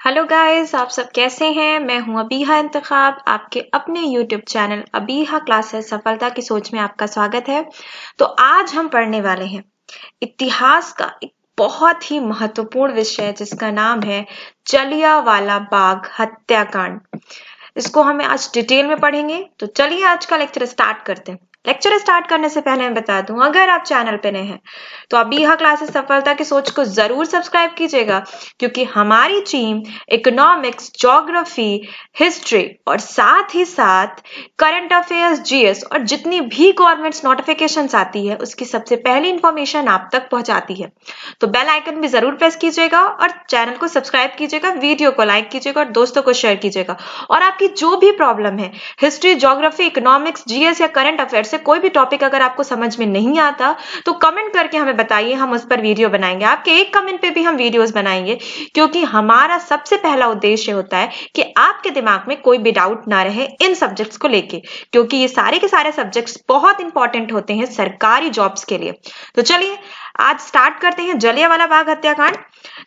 Hello guys, आप सब कैसे हैं। मैं हूं अबीहा इंतखाब, आपके अपने यूट्यूब चैनल अबीहा क्लासेस सफलता की सोच में आपका स्वागत है। तो आज हम पढ़ने वाले हैं इतिहास का एक बहुत ही महत्वपूर्ण विषय जिसका नाम है जलियांवाला बाग हत्याकांड। इसको हमें आज डिटेल में पढ़ेंगे। तो चलिए आज का लेक्चर स्टार्ट करते हैं। लेक्चर स्टार्ट करने से पहले मैं बता दूं, अगर आप चैनल पे नए हैं तो अबीहा क्लासेस सफलता की सोच को जरूर सब्सक्राइब कीजिएगा, क्योंकि हमारी टीम इकोनॉमिक्स, ज्योग्राफी, हिस्ट्री और साथ ही साथ करंट अफेयर्स, जीएस और जितनी भी गवर्नमेंट्स नोटिफिकेशंस आती है उसकी सबसे पहली इंफॉर्मेशन आप तक पहुंचाती है। तो बेल आइकन भी जरूर प्रेस कीजिएगा और चैनल को सब्सक्राइब कीजिएगा, वीडियो को लाइक कीजिएगा और दोस्तों को शेयर कीजिएगा। और आपकी जो भी प्रॉब्लम है, हिस्ट्री, ज्योग्राफी, इकोनॉमिक्स, जीएस या करंट अफेयर्स से कोई भी टॉपिक अगर आपको समझ में नहीं आता तो कमेंट करके हमें बताइए, हम उस पर वीडियो बनाएंगे। आपके एक कमेंट पे भी हम वीडियोस बनाएंगे, क्योंकि हमारा सबसे पहला उद्देश्य होता है कि आपके दिमाग में कोई भी डाउट ना रहे इन सब्जेक्ट्स को लेके, क्योंकि ये सारे के सारे सब्जेक्ट्स बहुत इंपॉर्टेंट होते हैं सरकारी जॉब्स के लिए। तो चलिए आज स्टार्ट करते हैं जलियांवाला बाग हत्याकांड।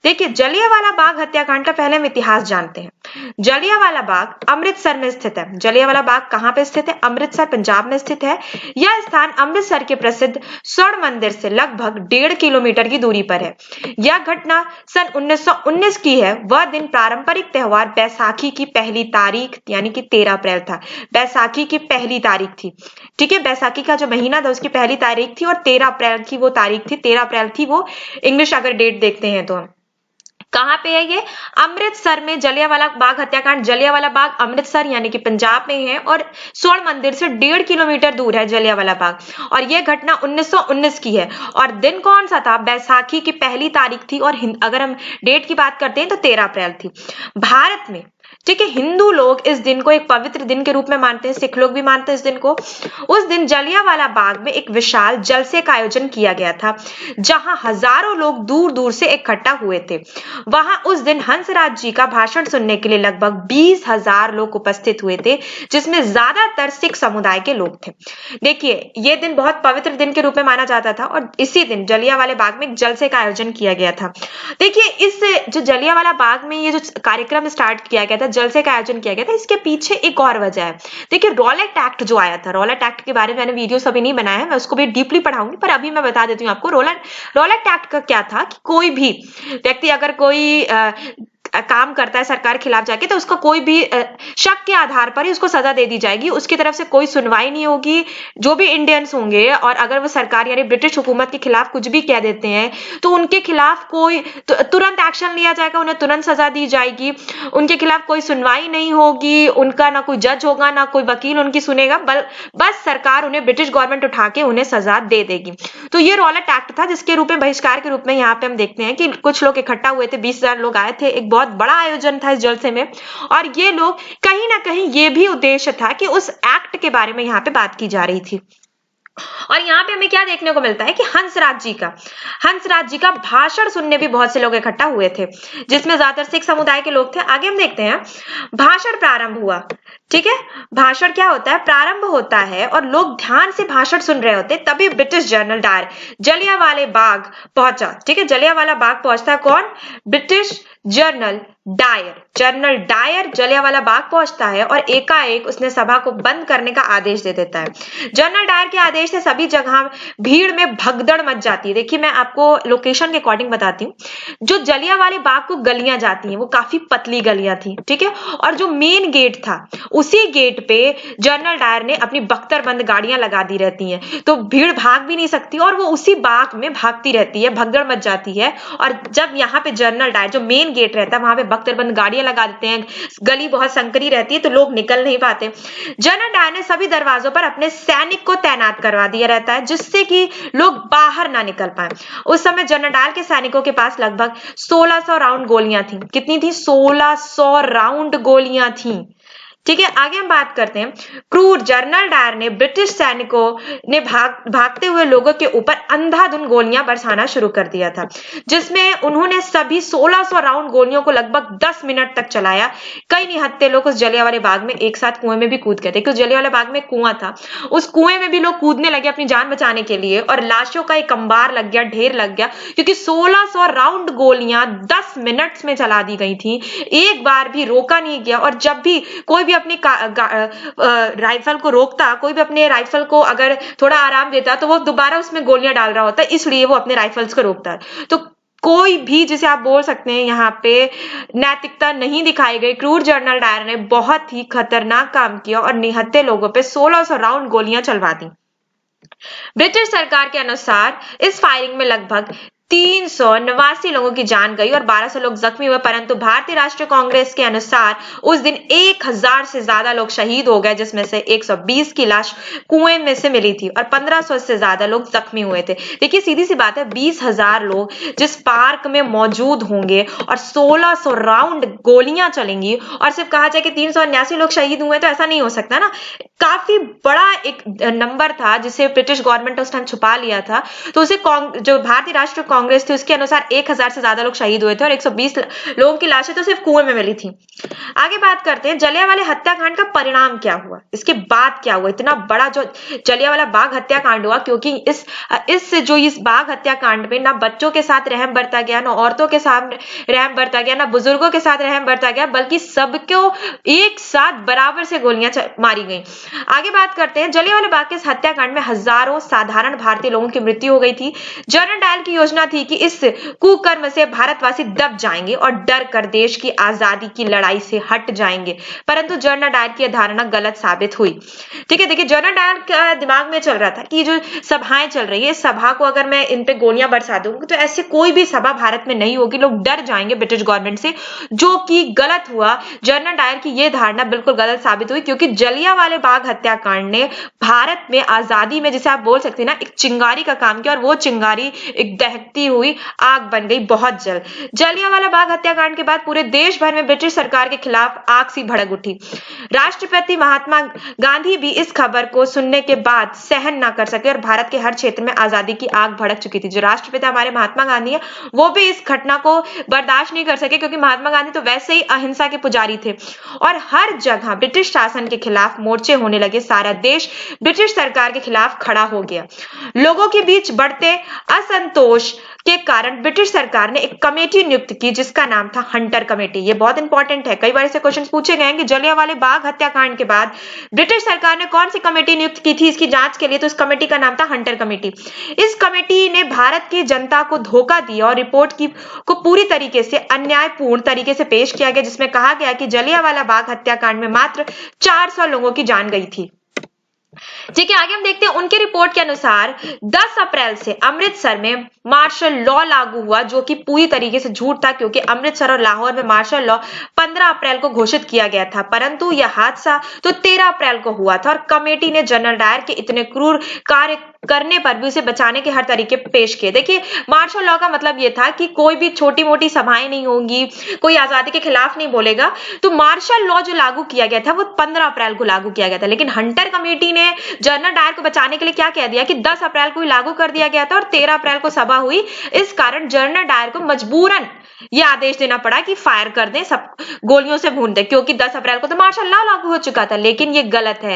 देखिए, जलियांवाला बाग हत्याकांड का पहले हम इतिहास जानते हैं। जलियांवाला बाग अमृतसर में स्थित है। जलियांवाला बाग कहां पे स्थित है? अमृतसर, पंजाब में स्थित है। यह स्थान अमृतसर के प्रसिद्ध स्वर्ण मंदिर से लगभग 1.5 किलोमीटर की दूरी पर है। यह घटना सन 1919 की है। वह दिन पारंपरिक त्योहार बैसाखी की पहली तारीख यानी कि 13 अप्रैल था। बैसाखी की पहली तारीख थी, ठीक है। बैसाखी का जो महीना था उसकी पहली तारीख थी और 13 अप्रैल की वो तारीख थी। 13 अप्रैल थी वो इंग्लिश अगर डेट देखते हैं तो। कहां पे है ये? अमृतसर में जलियांवाला बाग हत्याकांड। जलियांवाला बाग अमृतसर यानी कि पंजाब में है और स्वर्ण मंदिर से 1.5 किलोमीटर दूर है जलियांवाला बाग। और यह घटना 1919 की है। और दिन कौन सा था? बैसाखी की पहली तारीख थी। और अगर हम डेट की बात करते हैं तो 13 अप्रैल थी। भारत में, ठीक है, हिंदू लोग इस दिन को एक पवित्र दिन के रूप में मानते हैं। सिख लोग भी मानते हैं इस दिन को। उस दिन जलियांवाला बाग में एक विशाल जलसे का आयोजन किया गया था, जहां हजारों लोग दूर दूर से इकट्ठा हुए थे। वहां उस दिन हंसराज जी का भाषण सुनने के लिए लगभग 20,000 लोग उपस्थित हुए थे, जिसमें ज्यादातर सिख समुदाय के लोग थे। देखिए, यह दिन बहुत पवित्र दिन के रूप में माना जाता था और इसी दिन जलियांवाले बाग में एक जलसे का आयोजन किया गया था। देखिए, इस जो जलियांवाला बाग में ये जो कार्यक्रम स्टार्ट किया गया था, जलसे का आयोजन किया गया था, इसके पीछे एक और वजह है। देखिए, रॉलेट एक्ट जो आया था, रॉलेट एक्ट के बारे में मैंने वीडियो अभी नहीं बनाया है, मैं उसको भी डीपली पढ़ाऊंगी, पर अभी मैं बता देती हूँ आपको। रॉलेट एक्ट का क्या था कि कोई भी व्यक्ति अगर कोई काम करता है सरकार के खिलाफ जाके, तो उसका कोई भी शक के आधार पर ही उसको सजा दे दी जाएगी। उसकी तरफ से कोई सुनवाई नहीं होगी। जो भी इंडियंस होंगे और अगर वो सरकार यानी ब्रिटिश हुकूमत के खिलाफ कुछ भी कह देते हैं तो उनके खिलाफ कोई तुरंत एक्शन लिया जाएगा, उन्हें तुरंत सजा दी जाएगी। उनके खिलाफ कोई सुनवाई नहीं होगी, उनका ना कोई जज होगा, ना कोई वकील उनकी सुनेगा, बस सरकार उन्हें, ब्रिटिश गवर्नमेंट उठा के उन्हें सजा दे देगी। तो ये रॉलेट एक्ट था, जिसके रूप में, बहिष्कार के रूप में यहाँ पे हम देखते हैं कि कुछ लोग इकट्ठा हुए थे। 20,000 लोग आए थे। एक बहुत बड़ा आयोजन था इस जलसे में। और ये लोग कहीं ना कहीं ये भी उद्देश्य था कि उस एक्ट के बारे में यहाँ पे बात की जा रही थी। और यहाँ पे हमें क्या देखने को मिलता है कि हंसराज जी का भाषण सुनने भी बहुत से लोग इकट्ठा हुए थे, जिसमें ज्यादातर सिख समुदाय के लोग थे। आगे हम देखते हैं। भाषण प्रारंभ हुआ, ठीक है। भाषण क्या होता है? प्रारंभ होता है और लोग ध्यान से भाषण सुन रहे होते, तभी British general Dyer Jallianwala Bagh पहुंचा, ठीक है। जलियांवाला बाग पहुंचता है कौन? British general Dyer Jallianwala Bagh पहुंचता है और एकाएक उसने सभा को बंद करने का आदेश दे देता है। जनरल डायर के आदेश से सभी जगह भीड़ में भगदड़ मच जाती है। देखिए, मैं आपको लोकेशन के अकॉर्डिंग बताती हूँ। जो जलियांवाले बाग को गलियां जाती हैं वो काफी पतली गलियां थी, ठीक है। और जो मेन गेट था, उसी गेट पे जनरल डायर ने अपनी बख्तरबंद गाड़ियां लगा दी रहती हैं, तो भीड़ भाग भी नहीं सकती और वो उसी बाग में भागती रहती है, भगदड़ मच जाती है। और जब यहाँ पे जनरल डायर, जो मेन गेट रहता है, वहां पे बख्तरबंद गाड़ियां लगा देते हैं, गली बहुत संकरी रहती है तो लोग निकल नहीं पाते। जनरल डायर ने सभी दरवाजों पर अपने सैनिक को तैनात करवा दिया रहता है, जिससे कि लोग बाहर ना निकल पाए। उस समय जनरल डायर के सैनिकों के पास लगभग 1600 राउंड गोलियां थी। कितनी थी? 1600 राउंड गोलियां थी, ठीक है, आगे हम बात करते हैं। क्रूर जनरल डायर ने ब्रिटिश सैनिकों ने भागते हुए लोगों के ऊपर अंधाधुंध गोलियां बरसाना शुरू कर दिया था, जिसमें उन्होंने सभी 1600 राउंड गोलियों को लगभग 10 मिनट तक चलाया। कई निहत्थे लोग उस जलियांवाले बाग में एक साथ कुएं में भी कूद गए थे, क्योंकि जलियांवाले बाग में कुआं था, उस कुएं में भी लोग कूदने लगे अपनी जान बचाने के लिए, और लाशों का एक अंबार लग गया, ढेर लग गया, क्योंकि 1600 राउंड गोलियां 10 मिनट में चला दी गई थी, एक बार भी रोका नहीं गया। और जब भी कोई भी अपनी राइफल को रोकता, कोई भी अपने राइफल को अगर थोड़ा आराम देता, तो वो दोबारा उसमें गोलियां डाल रहा होता, इसलिए वो अपने राइफल्स को रोकता है। तो कोई भी, जिसे आप बोल सकते हैं यहाँ पे नैतिकता नहीं दिखाई गई। क्रूर जनरल डायर ने बहुत ही खतरनाक काम किया और निहत्थे लोगों पे 1600 राउंड गोलियां चलवा दी। ब्रिटिश सरकार के अनुसार इस फायरिंग में लगभग 389 लोगों की जान गई और 1200 लोग जख्मी हुए, परंतु भारतीय राष्ट्रीय कांग्रेस के अनुसार उस दिन 1000 से ज्यादा लोग शहीद हो गए, जिसमें से 120 की लाश कुएं में से मिली थी और 1500 से ज्यादा लोग जख्मी हुए थे। देखिए, सीधी सी बात है, 20,000 लोग जिस पार्क में मौजूद होंगे और 1600 राउंड गोलियां चलेंगी और सिर्फ कहा जाए कि 379 लोग शहीद हुए, तो ऐसा नहीं हो सकता ना। काफी बड़ा एक नंबर था जिसे ब्रिटिश गवर्नमेंट उस टाइम छुपा लिया था। तो उसे जो भारतीय राष्ट्रीय कांग्रेस थी, उसके अनुसार 1000 से ज्यादा लोग शहीद हुए थे और 120 लोगों की लाशें तो सिर्फ कुएं में मिली थी। आगे बात करते हैं जलियांवाले हत्याकांड का परिणाम क्या हुआ, इसके बाद क्या हुआ। इतना बड़ा जो जलियांवाला बाग हत्याकांड हुआ, क्योंकि इस बाग हत्याकांड में ना बच्चों के साथ रहम बरता गया, ना औरतों के साथ रहम बरता गया, ना बुजुर्गों के साथ रहम बरता गया, बल्कि सबको एक साथ बराबर से गोलियां मारी गई। आगे बात करते हैं, जलियांवाले बाग के इस हत्याकांड में हजारों साधारण भारतीय लोगों की मृत्यु हो गई थी। जनरल डायर की योजना थी कि इस कुकर्म से भारतवासी दब जाएंगे और डर कर देश की आजादी की लड़ाई से हट जाएंगे, परंतु जनरल डायर की धारणा गलत साबित हुई। ठीक है, देखिए, जनरल डायर का दिमाग में चल रहा था कि जो सभाएं चल रही है, सभा को अगर मैं इन पे गोलियां बरसा दूंगी तो ऐसे कोई भी सभा भारत में नहीं होगी, लोग डर जाएंगे ब्रिटिश गवर्नमेंट से, जो कि गलत हुआ। जनरल डायर की यह धारणा बिल्कुल गलत साबित हुई, क्योंकि जलियांवाले बाग हत्याकांड ने भारत में आजादी में, जिसे आप बोल सकते हैं ना, एक चिंगारी का काम किया, और वो चिंगारी एक दहकती हुई आग बन गई बहुत जल्द। जलियांवाला बाग हत्याकांड के बाद पूरे देश भर में ब्रिटिश सरकार के खिलाफ आग सी भड़क उठी। राष्ट्रपति महात्मा गांधी भी इस खबर को सुनने के बाद सहन ना कर सके और भारत के हर क्षेत्र में आजादी की आग भड़क चुकी थी। जो राष्ट्रपिता हमारे महात्मा गांधी है, वो भी इस घटना को बर्दाश्त नहीं कर सके, क्योंकि महात्मा गांधी तो वैसे ही अहिंसा के पुजारी थे और हर जगह ब्रिटिश शासन के खिलाफ मोर्चे होने लगे। सारा देश ब्रिटिश सरकार के खिलाफ खड़ा हो गया। लोगों के बीच बढ़ते असंतोष के कारण ब्रिटिश सरकार ने एक कमेटी नियुक्त की, जिसका नाम था हंटर कमेटी। ये बहुत इंपॉर्टेंट है, कई बार ऐसे क्वेश्चन पूछे गए हैं कि जलियांवाले बाग हत्याकांड के बाद ब्रिटिश सरकार ने कौन सी कमेटी नियुक्त की थी इसकी जांच के लिए, तो इस कमेटी का नाम था हंटर कमेटी। इस कमेटी ने भारत की जनता को धोखा दिया और रिपोर्ट को पूरी तरीके से अन्यायपूर्ण तरीके से पेश किया गया, जिसमें कहा गया कि जलियांवाला बाग हत्याकांड में मात्र 400 लोगों की जान गई थी। ठीक है, आगे हम देखते हैं, उनके रिपोर्ट के अनुसार 10 अप्रैल से अमृतसर में मार्शल लॉ लागू हुआ, जो कि पूरी तरीके से झूठ था, क्योंकि अमृतसर और लाहौर में मार्शल लॉ 15 अप्रैल को घोषित किया गया था, परंतु यह हादसा तो 13 अप्रैल को हुआ था और कमेटी ने जनरल डायर के इतने क्रूर कार्य करने पर भी उसे बचाने के हर तरीके पेश किए। देखिए, मार्शल लॉ का मतलब यह था कि कोई भी छोटी मोटी सभाएं नहीं होंगी, कोई आजादी के खिलाफ नहीं बोलेगा। तो मार्शल लॉ जो लागू किया गया था वो 15 अप्रैल को लागू किया गया था, लेकिन हंटर कमेटी ने जनरल डायर को बचाने के लिए क्या कह दिया कि 10 अप्रैल को ही लागू कर दिया गया था और 13 अप्रैल को सभा हुई। इस कारण जनरल डायर को मजबूरन यह आदेश देना पड़ा कि फायर कर दें, सब गोलियों से भून दें, क्योंकि 10 अप्रैल को तो मार्शल लॉ लागू हो चुका था। लेकिन यह गलत है,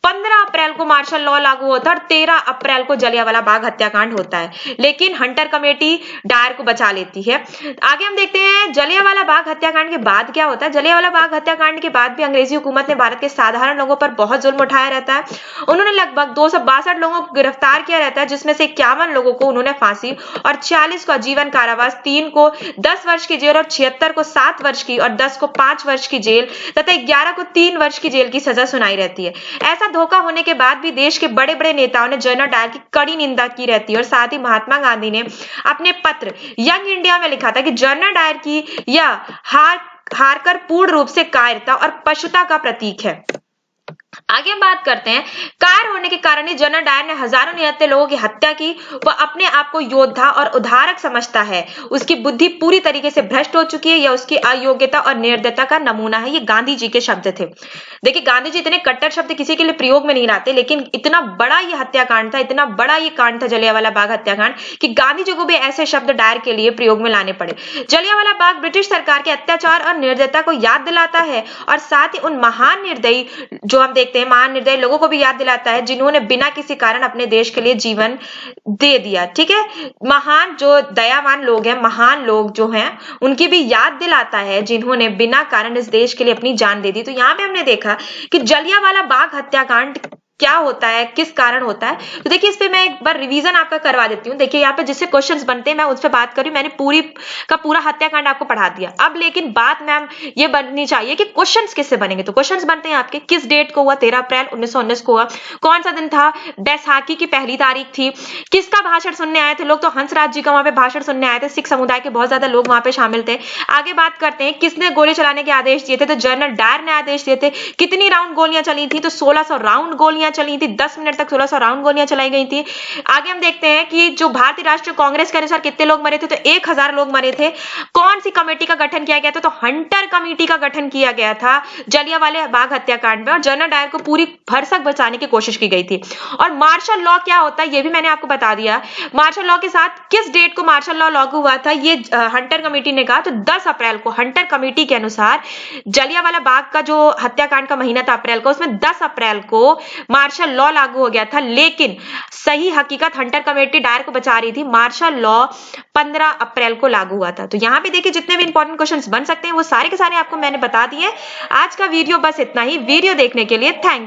15 अप्रैल को मार्शल लॉ लागू होता है और 13 अप्रैल को जलियांवाला बाग हत्याकांड होता है, लेकिन हंटर कमेटी डायर को बचा लेती है। आगे हम देखते हैं जलियांवाला बाग हत्याकांड के बाद क्या होता है। जलियांवाला बाग हत्याकांड के बाद भी अंग्रेजी हुकूमत ने भारत के साधारण लोगों पर बहुत जुल्म उठाया रहता है। उन्होंने लगभग 262 लोगों को गिरफ्तार किया रहता है, जिसमें से 51 लोगों को उन्होंने फांसी और 46 को आजीवन कारावास, 3 को 10 वर्ष की जेल और 76 को 7 वर्ष की और 10 को 5 वर्ष की जेल तथा 11 को 3 वर्ष की जेल की सजा सुनाई रहती है। ऐसा धोखा होने के बाद भी देश के बड़े बड़े नेताओं ने जनरल डायर की कड़ी निंदा की रहती है और साथ ही महात्मा गांधी ने अपने पत्र यंग इंडिया में लिखा था कि जनरल डायर की यह हारकर पूर्ण रूप से कायरता और पशुता का प्रतीक है। आगे हम बात करते हैं, कायर होने के कारण ही जनरल डायर ने हजारों निहत्थे लोगों की हत्या की। वह अपने आप को योद्धा और उद्धारक समझता है। उसकी बुद्धि पूरी तरीके से भ्रष्ट हो चुकी है। यह उसकी अयोग्यता और निर्दयता का नमूना है। ये गांधी जी के शब्द थे। देखिए, गांधी जी इतने कट्टर शब्द किसी के लिए प्रयोग में नहीं लाते, लेकिन इतना बड़ा ये हत्याकांड था, इतना बड़ा ये कांड था जलियांवाला बाग हत्याकांड, कि गांधी जी को भी ऐसे शब्द डायर के लिए प्रयोग में लाने पड़े। जलियांवाला बाग ब्रिटिश सरकार के अत्याचार और निर्दयता को याद दिलाता है, और साथ ही उन महान निर्दयी, जो हम देखते हैं महान निर्दयी लोगों को भी याद दिलाता है, जिन्होंने बिना किसी कारण अपने देश के लिए जीवन दे दिया। ठीक है, महान जो दयावान लोग हैं, महान लोग जो हैं, उनकी भी याद दिलाता है, जिन्होंने बिना कारण इस देश के लिए अपनी जान दे दी। तो यहाँ पे हमने देखा कि जलियांवाला बाग हत्याकांड क्या होता है, किस कारण होता है। तो देखिए, इस पे मैं एक बार रिवीजन आपका करवा देती हूँ। देखिए, यहाँ पे जिससे क्वेश्चंस बनते हैं मैं उस पर बात करी, मैंने पूरी का पूरा हत्याकांड आपको पढ़ा दिया। अब लेकिन बात मैम ये बननी चाहिए कि क्वेश्चंस किससे बनेंगे। तो क्वेश्चंस बनते हैं आपके, किस डेट को हुआ, 13 अप्रैल 1919 को हुआ, कौन सा दिन था, बैसाखी की पहली तारीख थी, किसका भाषण सुनने आए थे लोग, तो हंसराज जी का वहां पे भाषण सुनने आए थे, सिख समुदाय के बहुत ज्यादा लोग वहां पे शामिल थे। आगे बात करते हैं, किसने गोली चलाने के आदेश दिए थे, तो जनरल डायर ने आदेश दिए थे। कितनी राउंड गोलियां चली थी, तो 1600 राउंड गोलियां चली थी, 10 मिनट तक 1600 राउंड गोलियां चलाई गई थी। आगे हम देखते हैं कि जो भारतीय राष्ट्रीय कांग्रेस के अनुसार कितने लोग मरे थे, तो 1000 लोग मरे थे। कौन सी कमेटी का गठन किया गया था, तो हंटर कमेटी का गठन किया गया था जलियांवाला बाग हत्याकांड में, और जनरल डायर को पूरी भरसक बचाने की कोशिश की गई थी। और मार्शल लॉ क्या होता है, यह भी मैंने आपको बता दिया। मार्शल लॉ के साथ किस डेट को मार्शल लॉ लागू हुआ था, ये हंटर कमेटी ने कहा, तो 10 अप्रैल को। हंटर कमेटी के अनुसार जलियांवाला बाग का जो हत्याकांड का महीना था अप्रैल का, उसमें 10 अप्रैल को मार्शल लॉ लागू हो गया था। लेकिन सही हकीकत हंटर कमेटी डायर को बचा रही थी। मार्शल लॉ 15 अप्रैल को लागू हुआ था। तो यहां पे देखिए, जितने भी इंपॉर्टेंट क्वेश्चंस बन सकते हैं वो सारे के सारे आपको मैंने बता दिए। आज का वीडियो बस इतना ही। वीडियो देखने के लिए थैंक यू।